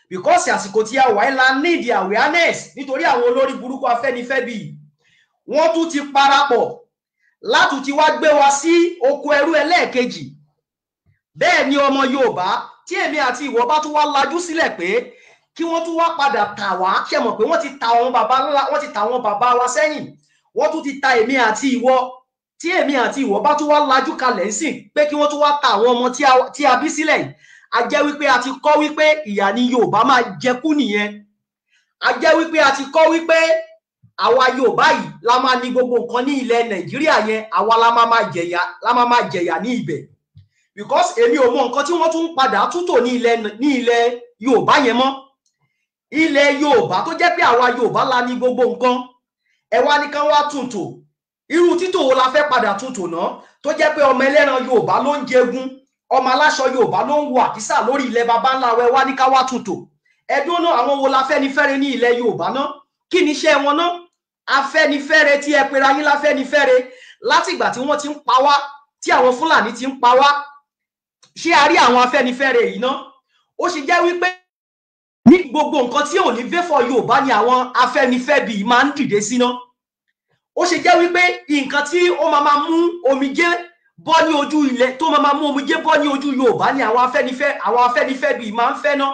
because àsìkò tí a wà la need awareness nítorí àwọn olórí burúkú Afẹ́nifẹ́re bí wọ́n tún ti parapọ̀ láti ti wá gbé wa sí oko ẹrú ẹlẹ́ẹ̀kejì. Bẹ́ẹ̀ ni ọmọ Yorùbá tí èmi àti ìwọ bá tún wá lajú sílẹ̀ pé kí wọ́n tún wá padà tà wá, ṣe mọ̀ pé wọ́n ti ta àwọn bàbá ńlá, wọ́n ti ta àwọn bàbá wa sẹ́yìn, wọ́n tún ti ta èmi àti ìwọ. Tí èmi àti ìwọ bá tún wá lajú kalẹ̀ ńsìn pé kí wọ́n tún wá ta àwọn ọmọ tí a bí sílẹ̀ yìí, a jẹ́ wípé a ti kọ́ wípé ìyà ni Yorùbá máa jẹkú nìyẹn. A jẹ́ wípé a ti kọ́ wípé àwa Yorùbá yìí la máa ní gbogbo nǹkan ní ilẹ̀ Nàìjíríà yẹn, àwa la máa jẹ̀yà ní ibẹ̀. Because èmi ò mọ nǹkan tí wọ́n tún padà tútò ní ilẹ̀ Yorùbá yẹn mọ́. Ilẹ̀ Yorùbá tó jẹ́ pé àwa Yorùbá la ní gbogbo nǹkan, ẹ wá ní kán wá túntò. Irú títò wo la fẹ́ padà túntò náà tó jẹ́ pé ọmọ ẹlẹ́ran Yorùbá ló ń jẹgun, ọmọ aláṣọ Yorùbá ló ń wọ àkísà lórí ilẹ̀ baba ńlá wẹ wá ní ká wá túntò. Ẹdún náà àwọn wo l'Afẹ́nifẹ́re ní ilẹ̀ Yorùbá náà? Kí ni iṣẹ́ wọn náà? Afẹ́nifẹ́re tí ẹ pera yín l'Afẹ́nifẹ́re látìgbà tí wọ́n ti ń pa wá, tí àwọn Fúlàní ti ń pa wá. Ṣé a rí àwọn Afẹ́nifẹ́re yìí náà? Ó ṣe jẹ́ wípé ní gbogbo nǹkan tí ò ní fẹ́fọ̀ Yorùbá ni àwọn Afẹ́nifẹ́re yìí máa ń dìde sí náà. Ó ṣe jẹ́ wípé nǹkan tí ó máa mú omijé bọ́ ní ojú ilẹ̀, tó máa mú omijé bọ́ ní ojú Yorùbá ni àwọn Afẹ́nifẹ́re yìí máa ń fẹ́ náà.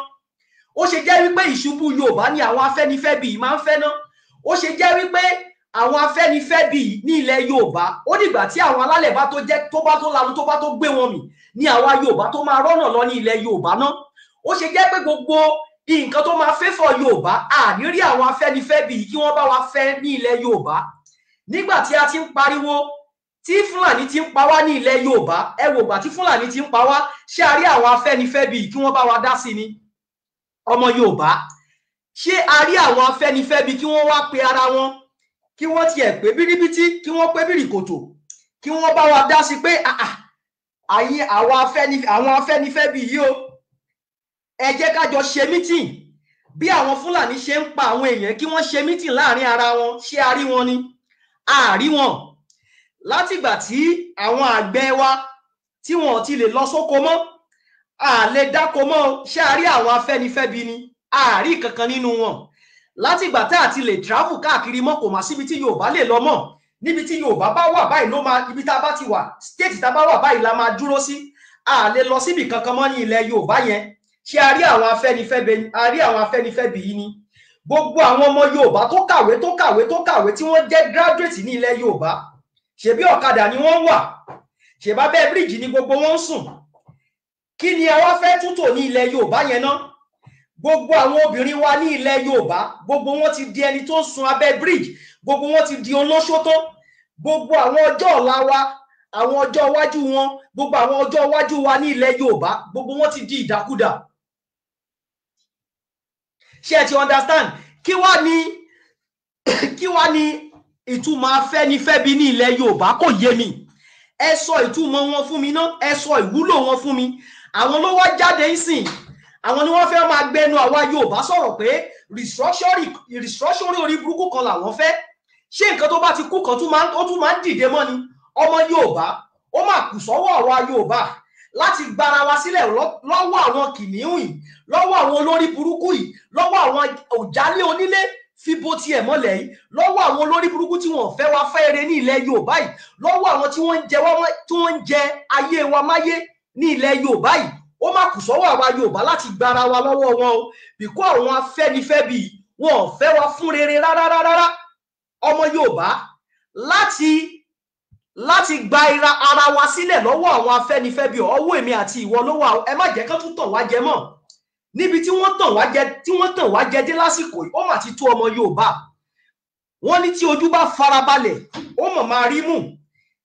Ó ṣe jẹ́ wípé ìṣubú Yorùbá ni àwọn Afẹ́nifẹ́re yìí máa ń fẹ́ náà. Ó ṣe jẹ́ wípé àwọn Afẹ́nifẹ́re yìí ní ilẹ̀ Yorùbá ó dìgbà tí àwọn alálẹ̀ bá tó jẹ́ tó bá tó lanu tó bá tó gbé wọn mì ní àwa Yorùbá tó máa rọ́nà lọ ní ilẹ̀ Yorùbá náà. Ó ṣe jẹ́ pé gbogbo nǹkan tó máa fẹ́fọ̀ Yorùbá àní rí àwọn Afẹ́nifẹ́re yìí kí wọ́n bá wa fẹ́ ní ilẹ̀ Yorùbá. Nígbà tí a ti ń pariwo tí Fúlàní ti ń pa wá ní ilẹ̀ Yorùbá, ẹ wò gbà tí Fúlàní ti ń pa wá, ṣé a rí àwọn Afẹ́nifẹ́re yìí kí wọ́n bá wa dá sí ni? Ọmọ Yorùbá, ṣé a rí àwọn Afẹ́nifẹ́re kí wọ́n wá pe ara wọn, kí wọ́n tiẹ̀ pé bíríbítí, kí wọ́n pé bíríkòtò, kí wọ́n bá wa dá sí pé àyín àwọn Afẹ́nifẹ́re yìí o, ẹ jẹ́ ká jọ ṣe mítìn bí àwọn Fúlàní ṣe ń pa àwọn èèyàn, kí wọ́n ṣe mítìn láàrin ara wọn. Ṣé a rí wọn ni? A rí wọn. Látìgbà tí àwọn àgbẹ̀ wa tí wọn ti lè lọ sóko mọ́, a lè dáko mọ́, ṣé a rí àwọn Afẹ́nifẹ́re ni? A rí kankan nínú wọn. Látìgbà tá a ti lè travel káàkiri mọ́, kò má síbi tí Yorùbá lè lọ mọ́. Níbi tí Yorùbá bá wà báyìí ló máa, ibi tá a bá ti wà, state tá a bá wà báyìí la máa dúró sí. A lè lọ síbi kankan mọ́ ní ilẹ̀ Yorùbá yẹn. Ṣé a rí àwọn Afẹ́nifẹ́re yìí ni? Gbogbo àwọn ọmọ Yorùbá tó kàwé tí wọ́n jẹ́ graduate ní ilẹ̀ Yorùbá, ṣebí ọ̀kadà ni wọ́n wà, ṣèbá bẹ́ẹ̀ bíríjì ni gbogbo wọn ń sùn. Kí ni a wá fẹ́ túntò ní ilẹ̀ Yorùbá yẹn náà? Gbogbo àwọn obìnrin wa ní ilẹ̀ Yorùbá, gbogbo wọn ti di ẹni tó ń sun abẹ́ bíríjì, gbogbo wọn ti di olóṣó tó. Gbogbo àwọn ọjọ́ ọ̀la wa, àwọn ọjọ́ iwájú wọn, gbogbo àwọn ọjọ́ iwájú wa ní ilẹ̀ Yorùbá, gbogbo wọn ti di ìdàkudà. Ṣé ẹ ti understand? Kí wá ní ìtumọ̀ Afẹ́nifẹ́re ní ilẹ̀ Yorùbá? Kò yé mi. Ẹ sọ ìtumọ̀ wọn fún mi náà, ẹ sọ ìwúlò wọn fún mi. Àwọn ló wá jáde ńsìn, àwọn ni wọ́n fẹ́ máa gbẹnu àwa Yorùbá sọ̀rọ̀ pé restructuring orí burúkú kan làwọn fẹ́. Ṣé nǹkan tó bá ti kú kan tún máa ń dìde mọ́ ni? Ọmọ Yorùbá ó máa kù sọ́wọ́ àwa Yorùbá láti gbára wa sílẹ̀ lọ́wọ́ àwọn kìnìún yìí, lọ́wọ́ àwọn olórí burúkú yìí, lọ́wọ́ àwọn òjálé onílé fíbo tiẹ̀ mọ́lẹ̀ yìí, lọ́wọ́ àwọn olórí burúkú tí wọ́n fẹ́ wá fẹ́ eré ní ilẹ̀ Yorùbá yìí, lọ́wọ́ àwọn tí wọ́n ń jẹ ayé wa máyé ní ilẹ̀ Yorùbá yìí. Ó máa kù sọ́wọ́ àwa Yorùbá láti gbára wa lọ́wọ́ wọn o, bìkọ́ àwọn Afẹ́nifẹ́re yìí wọn ò fẹ́ wa fún rere rárá. Ọmọ Yorùbá láti gba ara wa sílẹ̀ lọ́wọ́ àwọn Afẹ́nifẹ́re ọwọ́ èmi àti ìwọ ló wà. Ẹ má jẹ́ kán tún tàn wá jẹ mọ́. Níbi tí wọ́n tàn wá jẹ dé lásìkò yìí, ó mà ti tó ọmọ Yorùbá. Wọ́n ní tí ojú bá farabalẹ̀ ó mọ̀ máa rí mú.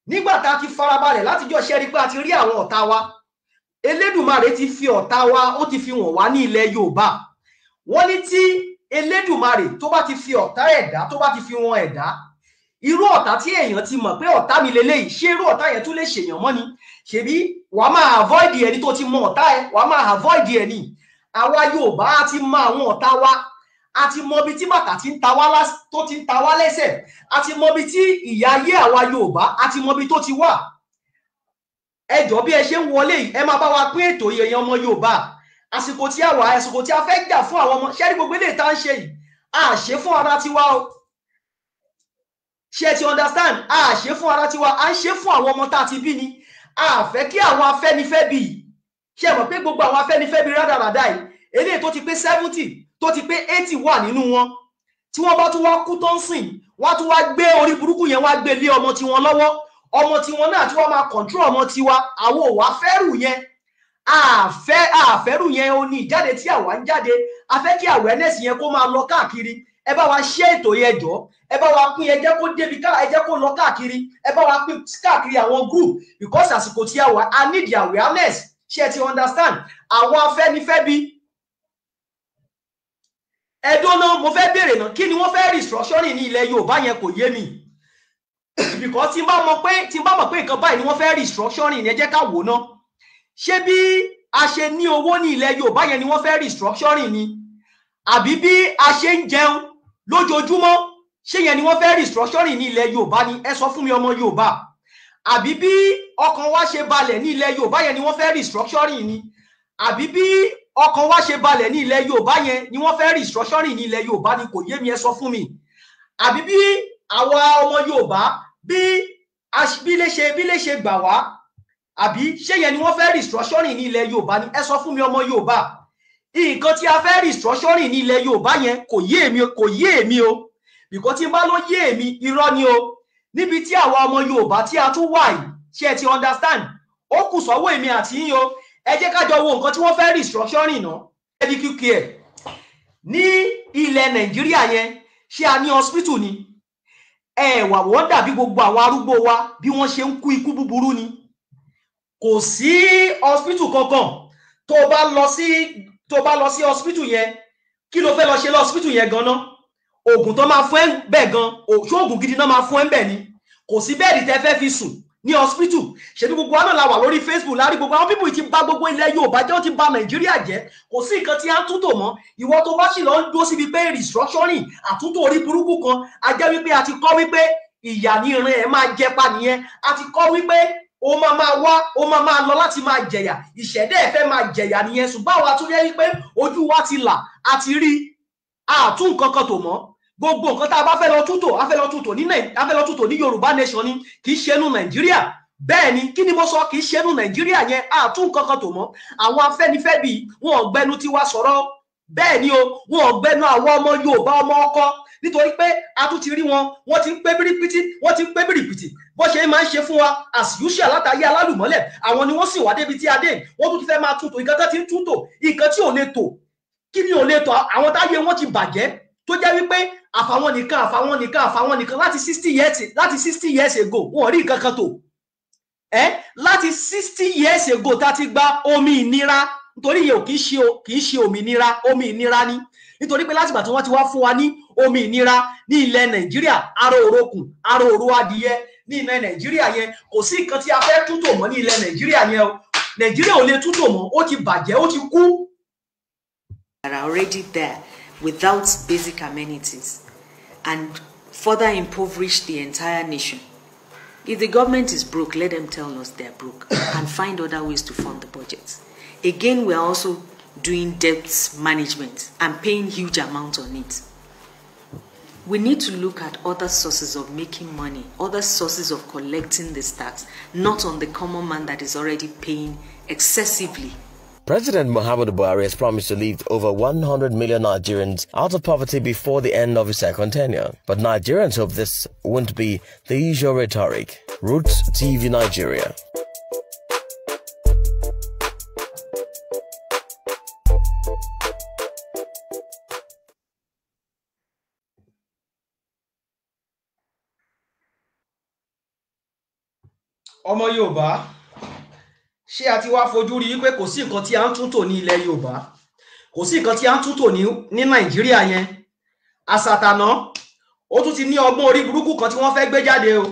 Nígbà tá a ti farabalẹ̀ látijọ́ ṣe rí pé a ti rí àwọn ọ̀tá wa. Elédùmarè ti fi ọ̀tá wa, ó ti fi wọ̀n wá ní ilẹ̀ Yorùbá. Wọ́n ní tí Elédùmarè tó bá ti fi ọ̀tá ẹ̀dá, tó bá ti fi wọn ẹ̀dá, irú ọ̀tá tí èèyàn ti mọ̀ pé ọ̀tá mi leléyìí, ṣé irú ọ̀tá yẹn tún lè ṣèyàn mọ́ ni? Ṣebí wàá máa avoid ẹni tó ti mọ ọ̀tá ẹ, wàá máa avoid ẹni. Àwa Yorùbá á ti mọ àwọn ọ̀tá wa, a ti mọ ibi tí bàtà ti ń ta wá lẹ́sẹ̀, a ti mọ ibi tí ìyà ayé àwa Yorùbá, a ti mọ ibi tó ti wà. Ẹ jọ̀ọ́ bí ẹ ṣe ń wọlé yìí, ẹ máa bá wa pín ètò yẹn ọmọ Yorùbá. Àsìkò tí a wà, àsìkò tí a fẹ́ jà fún àwọn ọmọ, ṣé rí gbogbo eléyìí tá ń ṣe yìí, a ṣe fún ara tiwa o. Ṣé ti understand? A ṣe fún ara tiwa, a ń ṣe fún àwọn ọmọ tá ti bí ni. A fẹ́ kí àwọn Afẹ́nifẹ́bi, ṣé mọ̀ pé gbogbo àwọn Afẹ́nifẹ́bi rádaràdà yìí, eléyìí tó ti pé 70, tó ti pé 80 wà nínú wọn. Tí wọ́n bá tún wá kú tó ń sìn, wọ́n tún wá gbé orí burúkú yẹn wá gbé lé ọmọ tiwọn lọ́wọ́. Ọmọ tiwọn náà tí wọ́n máa control ọmọ tiwa, àwọn ò wá fẹ́rù yẹn. Àfẹ́rù yẹn ó ní ìjáde tí àwa ń jáde. A fẹ́ kí awareness yẹn kó máa lọ káàkiri. Ẹ bá wa share ètò yẹn jọ̀ọ́. Ẹ bá wa pín, ẹ jẹ́ kó débi ká, ẹ jẹ́ kó lọ káàkiri. Ẹ bá wa pín káàkiri àwọn group, because àsìkò tí a wà, I need the awareness. Ṣé ti understand? Àwọn Afẹ́nifẹ́bi. Ẹ̀dọ́nà mo fẹ́ bèèrè náà, kí ni wọ́n fẹ́ restructuring ní ilẹ̀ Yorùbá yẹn kò yé mi. Because tí n bá mọ̀ pé nǹkan báyìí ni wọ́n fẹ́ restructuring ní, ẹ jẹ́ ká wò náà. Ṣé bí a ṣe ní owó ní ilẹ̀ Yorùbá yẹn ni wọ́n fẹ́ restructuring ni? Àbí bí a ṣe ń jẹun lójoojúmọ́, ṣé yẹn ni wọ́n fẹ́ restructuring ní ilẹ̀ Yorùbá ni? Ẹ sọ fún mi ọmọ Yorùbá. Àbí bí ọkàn wa ṣe balẹ̀ ní ilẹ̀ Yorùbá yẹn ni wọ́n fẹ́ restructuring ni? Àbí bí ọkàn wa ṣe balẹ̀ ní ilẹ̀ Yorùbá yẹn ni wọ́n fẹ́ restructuring ní ilẹ̀ Yorùbá ni? Kò yé mi, ẹ sọ fún mi. Àbí bí àwa ọmọ Yorùbá bí lè ṣe gbà wá, àbí ṣé yẹn ni wọ́n fẹ́ restructuring ní ilẹ̀ Yorùbá ni? Ẹ sọ fún mi ọmọ Yorùbá. Nǹkan tí a fẹ́ restructuring ní ilẹ̀ Yorùbá yẹn kò yé èmi o. Because tí n bá ló yé èmi, irọ́ ni o. Níbi tí àwa ọmọ Yorùbá tí a tún wà yìí, ṣé ẹ ti understand? Ó kù sọ́wọ́ èmi àti yín o. Ẹ jẹ́ ká jọ wo nǹkan tí wọ́n fẹ́ restructuring náà. Medical care ní ilẹ̀ Nàìjíríà yẹn, ṣé a ní hospital ni? Wà wọ́n dàbí gbogbo àwọn arúgbó wa bí wọ́n ṣe ń kú ikú búburú ni. Kò sí hospital kankan. Tó bá lọ sí hospital yẹn, kí ló fẹ́ lọ ṣe lọ hospital yẹn gan-an? Oògùn tó máa fún ẹ bẹ́ẹ̀ gan, ṣé oògùn gidi náà máa fún ẹ bẹ́ẹ̀ ni? Kò sí bẹ́ẹ̀dì tẹ́ fẹ́ fi sùn ní hospital. Ṣebí gbogbo wa náà la wà lórí Facebook, lárí gbogbo àwọn people ti bà gbogbo ilẹ̀ Yorùbá jẹ́, ó ti bà Nàìjíríà jẹ́. Kò sí nǹkan tí a ń túntò mọ́. Ìwọ tó bá sì lọ ń dúró síbi pé restructuring, àtúntò orí burúkú kan, a jẹ́ wípé a ti kọ́ wípé ìyà ní ìran ẹ̀ máa jẹ pa nìyẹn. A ti kọ́ wípé ó máa lọ láti máa jẹ̀yà, ìṣẹ̀dá ẹ̀ fẹ́ máa jẹ̀yà nìyẹn. Ṣùgbọ́n àwa tún yẹ wípé ojú wa ti là, a ti rí, àtún nǹkan kan tò mọ́. Gbogbo nǹkan tá a bá fẹ́ lọ túntò ní Yorùbá nation ni, kì í ṣe nú Nàìjíríà. Bẹ́ẹ̀ ni, kí ni mo sọ, kì í ṣe nú Nàìjíríà yẹn, àtún nǹkan kan tò mọ́. Àwọn Afẹ́nifẹ́bi wọn ò gbẹnu tiwa sọ̀rọ̀. Bẹ́ẹ̀ ni o, wọn ò gbẹnu àwọn ọmọ Yorùbá ọmọ ọkọ, nítorí pé a tún ti rí wọn, wọ́n ti ń pé bìrìpìtì, bó ṣe máa ń ṣe fún wa as usual látàrí alálùmọ́lẹ̀. Àwọn ni wọ́n sì wá débi tí a dé. Wọ́n tún ti fẹ́ máa túntò nǹkan tó ti ń túntò, nǹkan tí ò lè tò. Kí ni ò lè tò? Àwọn táyé wọn ti bàjẹ́, tó jẹ́ wípé àfàwọn nìkan láti 60 years ago wọn rí nǹkan kan tò. Láti 60 years ago tá ti gba omi ìnira, nítorí yẹ kì í ṣe òmìnira, omi ìnira ni. Nítorí pé láti ìgbà tí wọ́n ti wá fún wa ní omi ìnira ní ilẹ̀ Nàìjíríà, aró òrokùn, aró òru adìyẹ ní ilẹ̀ Nàìjíríà yẹn, kò sí nǹkan tí a fẹ́ túntò mọ́ ní ilẹ̀ Nàìjíríà yẹn o. Nàìjíríà ò lè túntò mọ́, ó ti bàjẹ́, ó ti kú. Are already there without basic amenities and further impoverish the entire nation. If the government is broke, let them tell us they're broke and find other ways to fund the budget. Again, we are also doing debt management and paying huge amounts on it. We need to look at other sources of making money, other sources of collecting this tax, not on the common man that is already paying excessively. President Muhammadu Buhari has promised to lift over 100 million Nigerians out of poverty before the end of his second tenure. But Nigerians hope this won't be the usual rhetoric. Roots TV Nigeria. Ọmọ Yorùbá, ṣé a ti wá fojú rí pé kò sí nǹkan tí a ń túntò ní ilẹ̀ Yorùbá, kò sí nǹkan tí a ń túntò ní Nàìjíríà yẹn. Àsàtànà ó tún ti ní ọgbọ́n orí burúkú kan tí wọ́n fẹ́ gbé jáde o.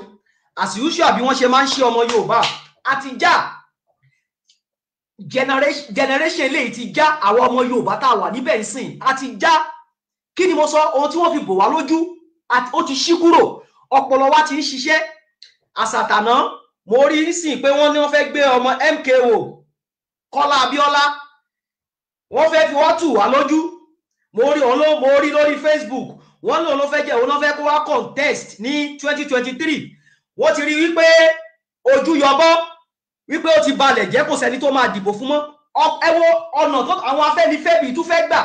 As usual bí wọ́n ṣe máa ń ṣe ọmọ Yorùbá, a ti já generation eléyìí ti já àwọn ọmọ Yorùbá tá a wà níbẹ̀ nsìn, a ti já kí ni mo sọ ohun tí wọ́n fi bò wá lójú ó ti ṣí kúrò ọpọlọ wa ti ń ṣiṣẹ́ àsàtàná mo rí nísìnyí pé wọ́n ní wọ́n fẹ́ gbé ọmọ MKO Kọ́lá Abíọ́lá wọ́n fẹ́ fi wọ́n tù wá lójú mo rí lórí Facebook wọ́n ní òun ló fẹ́ jẹ́ òun ló fẹ́ kó wá contest ní 2023 wọ́n ti rí wípé ojú yọbọ́ wípé ó ti balẹ̀ jẹ́ kò sẹ́ni tó máa dìbò fún mọ́ ẹ wo ọ̀nà tó àwọn Afẹ́nifẹ́bi tún fẹ́ gbà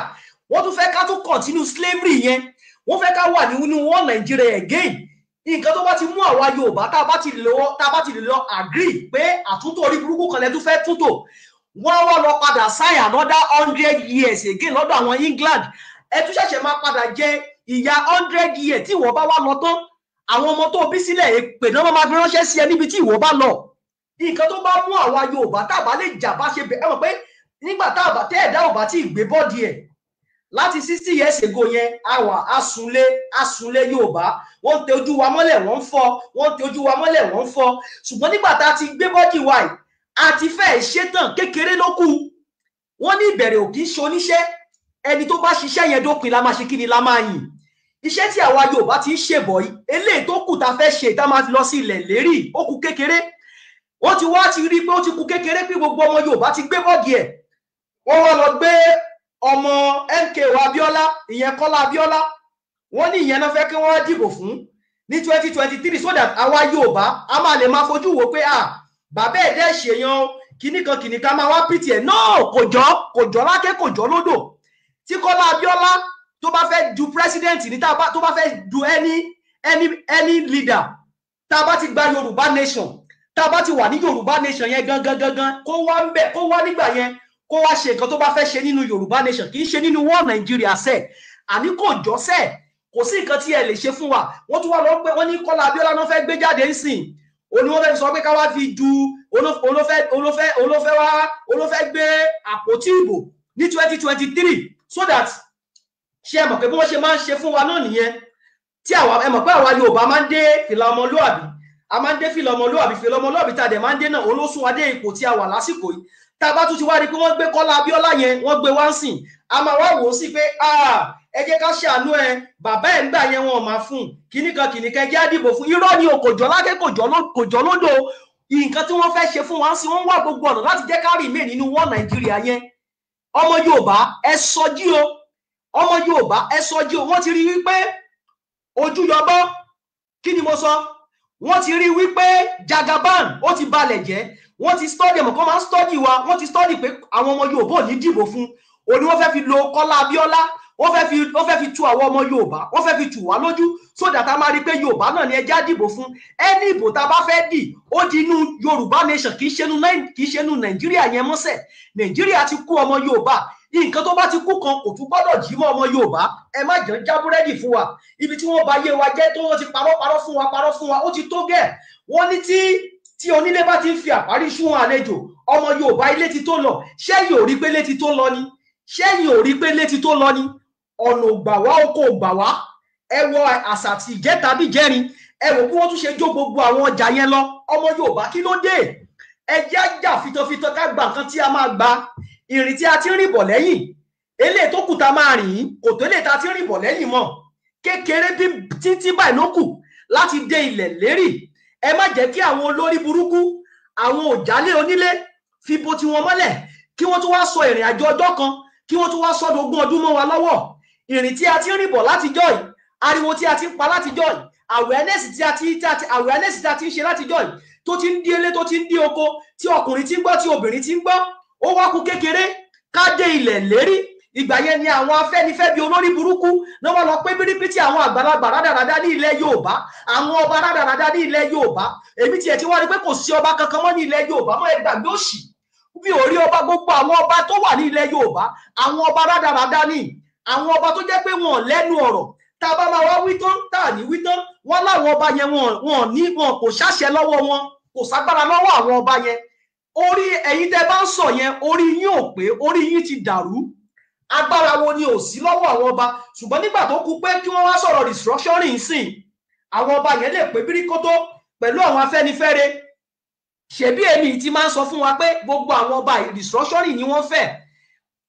wọ́n tún fẹ́ ká tún continue slavery yẹn wọ́n fẹ́ ká wà nínú wọn Nàìjíríà again nǹkan tó bá ti mú àwa Yorùbá tá a bá ti lè lọ agree pé àtúntò orí burúkú kan lẹ́tún fẹ́ túntò wọ́n wá lọ padà sign another 100 years again lọ́dọ̀ àwọn England ẹ tún ṣẹ̀ṣẹ̀ máa padà jẹ ìyà 100 years tí ìwọ bá wá lọ tán àwọn ọmọ tó bí sílẹ̀ èpè náà máa fi ránṣẹ́ sí ẹ níbi tí ìwọ bá lọ nǹkan tó bá mú àwa Yorùbá tá a bá lè jà bá ṣe bẹ̀ ẹ mọ̀ pé nígbà tá a bá tẹ́ ẹ̀dá ò bá tí ì gbé bọ́ọ̀dì ẹ̀ láti 60 years ago yẹn àwa asunlé Yorùbá wọ́n tẹ ojú wa mọ́lẹ̀ wọ́n fọ́ wọ́n tẹ ojú wa mọ́lẹ̀ wọ́n fọ́ ṣùgbọ́n nígbà tá a ti gbé bọ́ọ̀dì wa yìí a ti fẹ́ ṣetán kékeré ló kù wọ́n ní ìbẹ̀rẹ̀ ò kì í ṣe oníṣẹ́ ẹni tó bá ṣiṣẹ́ yẹn dópin la máa ṣe kí ni la máa yìn iṣẹ́ tí àwa Yorùbá ti ń ṣèbọ̀ yìí eléyìí tó kù tá a fẹ́ ṣe tá a máa fi lọ sí ilẹ̀ lérí ó kù kékeré wọ́n ti wá ti rí pé ó ti kù kékeré pé gbogbo ọmọ Yorùbá ti gbé bọ́ọ̀dì ẹ̀ wọ́n wá lọ gbé ọmọ MKO Abíọ́lá ìyẹn Kọ́lá Abíọ́lá wọ́n ní ìyẹn náà fẹ́ kí wọ́n dìbò fún ní 2023 so that àwa Yorùbá a máa lè máa fojú wo pé bàbá ẹ̀ dẹ́ ṣèyàn kìnnìkan ká máa wá pìtì ẹ̀ náà kò jọ lákè kò jọ lódò tí Kọ́lá Abíọ́lá tó bá fẹ́ du president ní tó bá fẹ́ du any leader tá a bá ti gba Yorùbá nation tá a bá ti wà ní Yorùbá nation yẹn gangan kó wá ń bẹ̀ kó wá nígbà yẹn kó wá ṣe nǹkan tó bá fẹ́ ṣe nínú Yorùbá nation kì í ṣe nínú wọ́n Nàìjíríà sẹ̀ àní kò jọ sẹ̀ kò sí nǹkan tí ẹ lè ṣe fún wa wọ́n tún wá lọ pé wọ́n ní Kọ́lá Abíọ́lá náà fẹ́ gbé jáde ń sìn òní wọ́n fẹ́ sọ pé ká wá fi du olófẹ́ gbé àpótí ìbò ní 2023 so that ṣe mọ̀ pé bí wọ́n ṣe máa ń ṣe fún wa náà nìyẹn tí àwa ẹ mọ̀ pé àwa Yorùbá máa ń dé fìlà ọmọlúàbí a máa ń dé fìlà ọmọlúàbí tá a dẹ̀ máa ń dé náà olóṣùn adé ipò tí a wà lásìkò yìí tá a bá tún ti wá rí pé wọ́n gbé Kọ́lá Abíọ́lá yẹn wọ́n gbé wá ń sìn a máa wá wò ó sí pé ẹ jẹ́ ká ṣàánú ẹ bàbá ẹ̀ ń gbà yẹn wọn máa fún kìnnìkan ẹ jẹ́ àdìbò fún irọ́ ni o kò jọ lákè kò jọ lódò nǹkan tí wọ́n fẹ́ ṣe fún wa sí wọ́n wá gbogbo ọ̀nà láti jẹ́ ká remain nínú wọ́n Nàìjíríà yẹn ọmọ Yorùbá ẹ sọjí o ọmọ Yorùbá ẹ sọjí o wọ́n ti rí wípé ojú yọbọ kí ni mo sọ wọ́n ti rí wípé Jagaban ó ti balẹ̀ jẹ́ wọ́n ti study ẹ̀mọ̀ kan máa ń study wa wọ́n ti study pé àwọn ọmọ Yorùbá ò ní dìbò fún òní wọ́n fẹ́ fi lo Kọ́lá Abíọ́lá wọ́n fẹ́ fi tu àwọn ọmọ Yorùbá wọ́n fẹ́ fi tù wá lójú so that a máa rí pé Yorùbá náà ni ẹjá dìbò fún ẹni ìbò tá a bá fẹ́ dì ó di inú Yorùbá nation kì í ṣe inú Nàìjíríà yẹn mọ́sẹ̀ Nàìjíríà ti kú ọmọ Yorùbá nǹkan tó bá ti kú kan kò tún gbọ́dọ̀ jí mọ́ ọmọ Yorùbá ẹ má jẹ́ já búrẹ́dì fún wa ibi tí wọ́n bá yé wa jẹ́ tó wọ́n ti parọ́ fún wa ó ti tó gẹ̀ wọ́n ní tí onílé bá ti ń fi àparí sún àlejò ọmọ Yorùbá ilé ti tó lọ ṣẹ́yìn ò rí pé létí tó lọ ni ṣẹ́yìn ò rí pé létí tó lọ ni ọ̀nà ògbà wá oko ògbà wá ẹ wọ àṣà tí ìjẹ́ tàbí jẹ́rin ẹ wò bí wọ́n tún ṣe jó gbogbo àwọn ọjà yẹn lọ ọmọ Yorùbá kí ló dé ẹ jẹ́ àjà fitanfitan ká gba nǹkan tí a máa gba ìrìn tí a ti ń rìn bọ̀ lẹ́yìn eléyìí tó kù tá a máa rìn kò tó eléyìí tá a ti ń rìn bọ̀ lẹ́yìn mọ́ kékeré bí títí báyìí ló kù láti dé ilẹ̀ lérí ẹ má jẹ́ kí àwọn olórí burúkú àwọn òjálé onílé fi bo tiwọn mọ́lẹ̀ kí wọ́n tún wá sọ ìrìn àjò ọjọ́ kan kí wọ́n tún wá sọ́dọ̀ ogún ọdún mọ́ wa lọ́wọ́ ìrìn tí a ti ń rìn bọ̀ látijọ́ yìí ariwo tí a ti ń pa látijọ́ yìí awareness tí a ti ń ṣe látijọ́ yìí tó ti ń dí ilé tó ti ń dí oko tí ọkùnrin ti ń gbọ́ tí obìnrin ti ń gbọ́ ó wá kù kékeré ká dé ilẹ̀ lérí ìgbà yẹn ni àwọn Afẹ́nifẹ́bi olórí burúkú náà wọ́n lọ pé bírípítì àwọn àgbàlagbà rádaràdá ní ilẹ̀ Yorùbá àwọn ọba rádaràdá ní ilẹ̀ Yorùbá èmi tiẹ̀ ti wá rí pé kò sí ọba kankan mọ́ ní ilẹ̀ Yorùbá mọ́ ẹ gbàgbé òṣì bí orí ọba gbogbo àwọn ọba tó wà ní ilẹ̀ Yorùbá àwọn ọba rádaràdá ní àwọn ọba tó jẹ́ pé wọn lẹ́nu ọ̀rọ̀ tá a bá máa wá wí tán tá a ní wí tán wọn láwọn ọba yẹn wọn kò ṣàṣẹ lọ́wọ́ wọn kò ságbára lọ́wọ́ àwọn ọba yẹn orí ẹ̀yin tẹ́ bá ń sọ yẹn orí yín ò pé orí yín ti dàrú agbára wo ni ò sí lọ́wọ́ àwọn ọba ṣùgbọ́n nígbà tó kù pé kí wọ́n wá sọ̀rọ̀ restructuring sìn àwọn ọba yẹn lè pé bíríkótó pẹ̀lú àwọn Afẹ́nifẹ́re ṣebí èmi ti máa ń sọ fún wa pé gbogbo àwọn ọba restructuring ni wọ́n fẹ́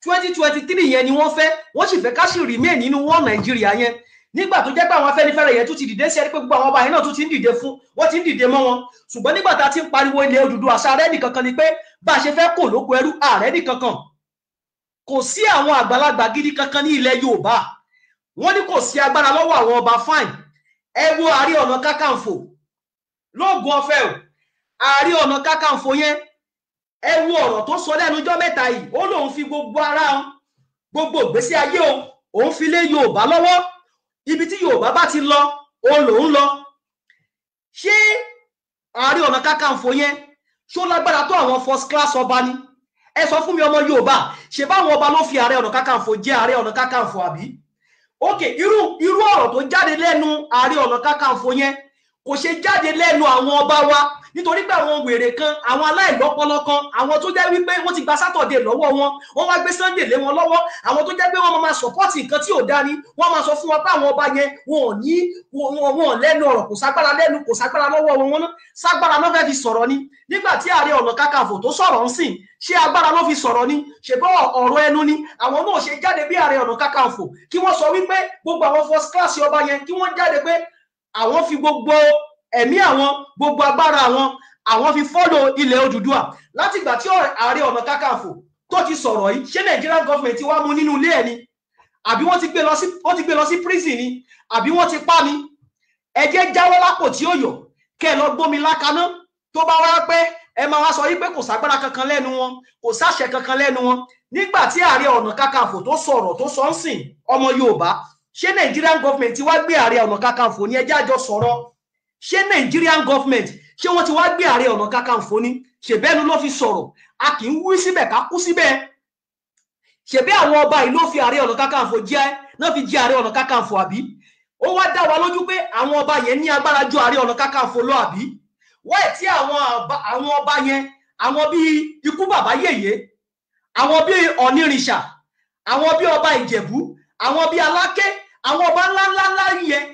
2023 yẹn ni wọ́n sì fẹ́ ká sì remain nínú wọn Nàìjíríà yẹn nígbà tó jẹ́ pé àwọn Afẹ́nifẹ́re yẹn tún ti dìde sí ẹni pé gbogbo àwọn ọba yẹn náà tún ti ń dìde fún wọ́n ti ń dìde mọ́ wọn ṣùgbọ́n nígbà tá a ti ń pariwo ilẹ̀ Odùduwà àṣà rẹ̀ nìkankan ni pé bá a ṣe fẹ́ kò lóko ẹrú ààrẹ nìkankan kò sí àwọn àgbàlagbà gidi kankan ní ilẹ̀ Yorùbá wọ́n ní kò sí agbára lọ́wọ́ àwọn ọba fine ẹ wo Ààrẹ Ọ̀nà Kakanfò lóògùn ọ̀fẹ́ o Ààrẹ Ọ̀nà Kakanfò yẹn ẹ wo ọ̀rọ̀ tó sọ lẹ́nu ọjọ́ mẹ́ta yìí ó lóun fi gbogbo ara gbogbo ìgbésí ayé òun fi lé Yorùbá lọ́wọ́ ibi tí Yorùbá bá ti lọ òun lòun lọ ṣé Ààrẹ Ọ̀nà Kakanfò yẹn ṣó lágbára tó àwọn first class ọba ni ẹ sọ fún mi ọmọ Yorùbá ṣe báwọn ọba ló fi Ààrẹ Ọ̀nà Kakanfò jẹ Ààrẹ Ọ̀nà Kakanfò àbí ok irú ọ̀rọ̀ tó jáde lẹ́nu Ààrẹ Ọ̀nà Kakanfò yẹn kò ṣe jáde lẹ́nu àwọn ọba wa nítorí pé àwọn wèrè kan àwọn aláìlọ́pọlọ kan àwọn tó jẹ́ wípé wọ́n ti gba Sátọ̀dé lọ́wọ́ wọ́n wá gbé Sunday lé wọn lọ́wọ́ àwọn tó jẹ́ pé wọ́n máa support nǹkan tí ò dání wọ́n máa sọ fún wọn pé àwọn ọba yẹn wọn lẹ́nu ọ̀rọ̀ kò ságbára lẹ́nu kò ságbára lọ́wọ́ wọn náà ságbára náà fẹ́ fi sọ̀rọ̀ ni nígbà tí Ààrẹ Ọ̀nà Kakanfò tó sọ̀rọ̀ ń sìn ṣé agbára ló fi sọ̀rọ̀ ni ṣèbọ̀ ọ̀rọ̀ ẹnu ni àwọn náà ṣe jáde bí Ààrẹ Ọ̀nà Kakanfò kí wọ́n sọ wípé gbogbo àwọn first class ọba yẹn kí wọ́n jáde pé àwọn fi gbogbo ẹ̀mí àwọn gbogbo agbára àwọn fi fọ́lọ̀ ilẹ̀ Odùduwà látìgbà tí Ààrẹ Ọ̀nà Kakanfò tó ti sọ̀rọ̀ yìí ṣé Nigerian government ti wá mú nínú ilé ẹ̀ ni àbí wọ́n ti gbé lọ sí prison ni àbí wọ́n ti pa ni ẹ jẹ́ jáwọ́ lápò tí ó yọ kẹ́ ẹ lọ gbómi lákaná tó bá wá pé ẹ máa wá sọ yí pé kò ságbára kankan lẹ́nu wọn kò sáṣẹ kankan lẹ́nu wọn nígbà tí Ààrẹ Ọ̀nà Kakanfò tó sọ̀rọ̀ tó sọ ń sìn ọmọ Yorùbá ṣé Nigerian government ti wá gbé Ààrẹ Ọ̀nà Kakanfò ní ẹjẹ́ àjọ sọ̀rọ̀ ṣé Nigerian government ṣé wọ́n ti wá gbé Ààrẹ Ọ̀nà Kakanfò ní ṣèbẹ́nu ló fi sọ̀rọ̀ a kì í wí síbẹ̀ ká kú síbẹ̀ ṣèbí àwọn ọba yìí ló fi Ààrẹ Ọ̀nà Kakanfò jẹ́ náà fi jẹ́ Ààrẹ Ọ̀nà Kakanfò àbí ó wá dá wa lójú pé àwọn ọba yẹn ní agbára ju Ààrẹ Ọ̀nà Kakanfò lọ àbí wọ́n tí àwọn ọba yẹn àwọn bíi Ikú Bàbá Yèyé àwọn bíi Ọ̀nìrìṣà àwọn bíi ọba Ìjẹ̀bú àwọn bíi Aláké àwọn ọba ńláńlá yẹn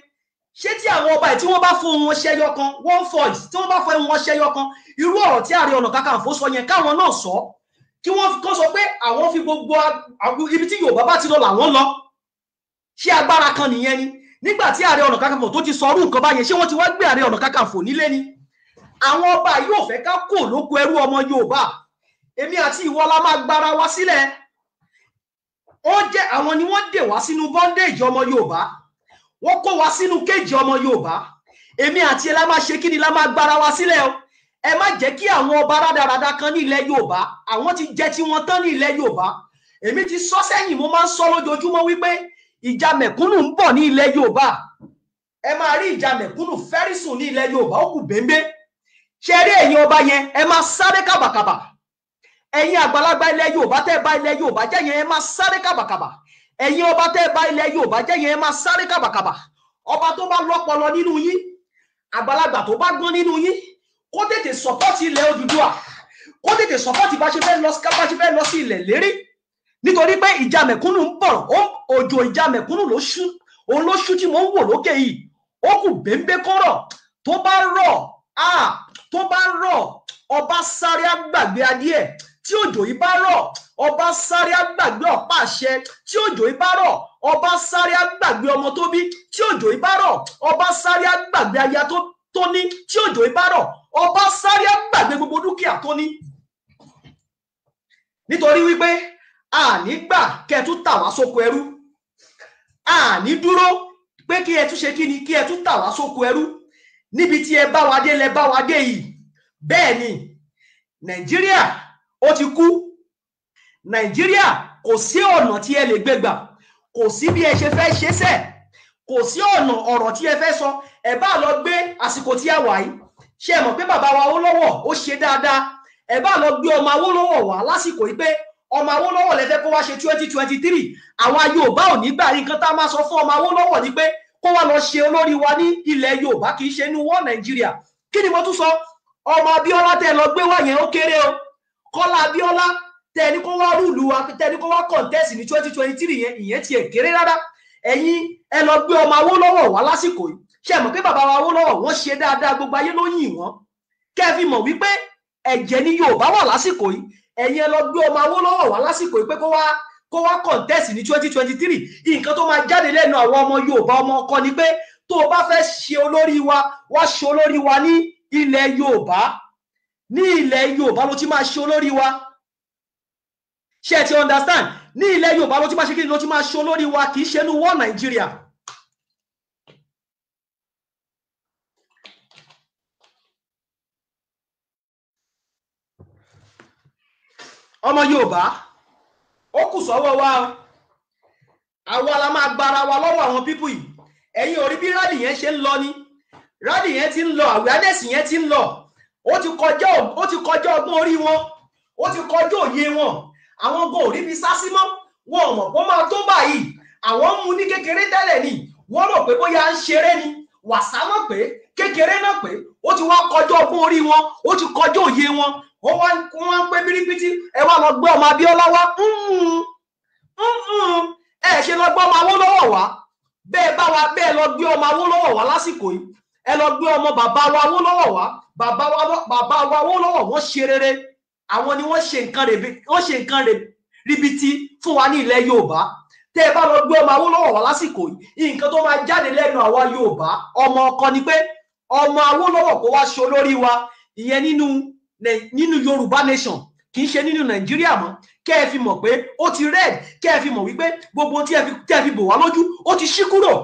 ṣé tí àwọn ọba tí wọ́n bá fún wọn ṣẹyọ kan one voice tí wọ́n bá fún wọn ṣẹyọ kan irú ọ̀rọ̀ tí Ààrẹ Ọ̀nà Kakanfò sọ yẹn káwọn náà sọ kí wọ́n kọ́ sọ pé àwọn fi gbogbo ibi tí Yorùbá bá ti lọ làwọn lọ ṣé agbára kan nìyẹn ni nígbà tí Ààrẹ Ọ̀nà Kakanfò tó ti sọ orú nǹkan báyẹn ṣé wọ́n ti wá gbé Ààrẹ Ọ̀nà Kakanfò nílé ni àwọn ọba yóò fẹ́ ká kò lóko ẹrú ọmọ Yorùbá èmi àti ìwọ la máa gbára wa sílẹ̀ ó jẹ́ àwọn ni wọ́n dè wá sínú bondage ọmọ Yorùbá wọ́n kó wa sínú kéèjì ọmọ Yorùbá èmi àti ẹ la máa ṣe kí ni la máa gbára wa sílẹ̀ o ẹ má jẹ́ kí àwọn ọba rádaràda kan ní ilẹ̀ Yorùbá àwọn ti jẹ tí wọ́n tán ní ilẹ̀ Yorùbá èmi ti sọ sẹ́yìn mo máa ń sọ lójoojúmọ́ wípé ìjà mẹ̀kúnnù ń bọ̀ ní ilẹ̀ Yorùbá ẹ máa rí ìjà mẹ̀kúnnù very soon ní ilẹ̀ Yorùbá ó kù bẹ́ńbẹ́ ṣe rí ẹ̀yin ọba yẹn ẹ máa sáré kàbàkàbà ẹ̀yin àgbàlagbà ilẹ̀ Yorùbá tẹ́ bá ilẹ̀ Yorùbá jẹ́ yẹn ẹ máa sáré kàbàkàbà ẹ̀yin ọba tẹ́ bá ilẹ̀ Yorùbá jẹ́ yẹn ẹ máa sáré kàbàkàbà ọba tó bá lọ́pọlọ nínú yín àgbàlagbà tó bá gbọ́n nínú yín kó tètè sọpọ́tì ilẹ̀ Odùduwà kó tètè sọpọ́tì bá ṣe fẹ́ lọ sí ilẹ̀ lérí nítorí pé ìjà mẹ̀kúnnù ń bọ̀ òjò ìjà mẹ̀kúnnù òun ló ṣú tí mo ń wò lókè yìí ó kù bẹ́ńbẹ́ kọ́rọ̀ tó bá rọ̀ ọba sáré àgbàgbé adìẹ tí òjò yìí bá rọ̀ ọba sáré àgbàgbé ọ̀pá àṣẹ tí òjò yìí bá rọ̀ ọba sáré àgbàgbé ọmọ tó bí tí òjò yìí bá rọ̀ ọba sáré àgbàgbé aya tó ní tí òjò yìí bá rọ̀ ọba sáré àgbàgbé gbogbo dúkìá tó ní nítorí wípé àní gbà kẹ́ tún tà wá sóko ẹrú àní dúró pé kí ẹ tún ṣe kí ni kí ẹ tún tà wá sóko ẹrú níbi tí ẹ bá wa dé lẹ bá wa dé yìí bẹ́ẹ̀ ni Nàìjíríà ó ti kú Nàìjíríà kò sí ọ̀nà tí ẹ lè gbé gbà kò sí bí ẹ ṣe fẹ́ ṣe sẹ́ kò sí ọ̀nà ọ̀rọ̀ tí ẹ fẹ́ sọ ẹ bá lọ gbé àsìkò tí a wà yìí ṣé ẹ mọ̀ pé bàbá wa Awólọ́wọ̀ ó ṣe dáadáa ẹ bá lọ gbé ọmọ Awólọ́wọ̀ wá lásìkò yìí pé ọmọ Awólọ́wọ̀ lẹ fẹ́ kó wá ṣe 2023 àwọn Yorùbá ò ní gbà nǹkan tá a máa sọ fún ọmọ Awólọ́wọ̀ ni pé kó wá lọ ṣe olórí wa ní ilẹ̀ Yorùbá kì í ṣe inú wọ́n Nàìjíríà kí ni mo tún sọ ọmọ Abíọ́lá tẹ́ lọ gbé wá yẹn ó kéré o Kọ́lá Abíọ́lá tẹ́ ní kó wá rúùlù wa tẹ́ ní kó wá contest ní 2023 yẹn ìyẹn tiẹ̀ kéré rárá ẹ̀yin ẹ lọ gbé ọmọ Awólọ́wọ̀ wá lásìkò yìí ṣé ẹ mọ̀ pé bàbá wa Awólọ́wọ̀ wọ́n ṣe dáadáa gbogbo ayé ló yìn wọ́n kẹ́ fi mọ̀ wípé ẹ̀jẹ̀ ni Yorùbá wà lásìkò yìí ẹ̀yin ẹ lọ gbé ọmọ Awólọ́wọ̀ wá lásìkò yìí pé kó wá contest ní 2023 nǹkan tó máa jáde lẹ́nu àwọn ọmọ Yorùbá ọmọ ọkọ ni pé tó o bá fẹ́ ṣe olórí wa wá ṣe olórí wa ní ilẹ̀ Yorùbá ló ti máa ṣe olórí wa. Ṣé ẹ ti understand? Ní ilẹ̀ Yorùbá ló ti máa ṣe kí ló ti máa ṣe olórí wa, kì í ṣe inú wọ́n Nàìjíríà. ọmọ Yorùbá ó kù sọ́wọ́ wa o, àwa la máa gbára wa lọ́wọ́ àwọn pípù yìí. Ẹ̀yin ò rí bí rádì yẹn ṣe ń lọ ni, rádì yẹn ti ń lọ, awareness yẹn ti ń lọ, ó ti kọjá ọgbọ́n orí wọn, ó ti kọjá òye wọn. Àwọn gan ò rí bí sásí mọ́, wọn ò mọ̀ pé ó máa tó báyìí. Àwọn mú ní kékeré tẹ́lẹ̀ ni, wọ́n rò pé bóyá ń ṣeré ni, wàsá náà pé kékeré náà pé ó ti wá kọjá ọgbọ́n orí wọn, ó ti kọjá òye wọn. Wọ́n ń pé bírípítí ẹ wá lọ gbé ọmọ Abíọ́lá wá. Ẹ ṣe lọ gbé ọmọ Awólọ́wọ̀ wá. Bẹ́ẹ̀ bá wa bẹ́ẹ̀ lọ gbé ọmọ Awólọ́wọ̀ wá lásìkò yìí. Ẹ lọ gbé ọmọ bàbá wa Awólọ́wọ̀ wá. Bàbá wa Awólọ́wọ̀ wọ́n ṣe rere. Àwọn ni wọ́n ṣe nǹkan ribiti fún wa ní ilẹ̀ Yorùbá. Tẹ́ ẹ bá lọ gbé ọmọ Awólọ́wọ̀ wá lásìkò yìí, nǹkan tó máa jáde lẹ́nu àwa Yorùbá ọmọ ọkọ ni pé ọmọ Awólọ́wọ̀ kó wá ṣe olórí wa, ìyẹn nínú Yorùbá nation, kì í ṣe nínú Nàìjíríà mọ́. Kẹ́ ẹ fi mọ̀ pé ó ti red, kẹ́ ẹ fi mọ̀ wípé gbogbo tí ẹ fi bò wá lójú ó ti ṣí kúrò.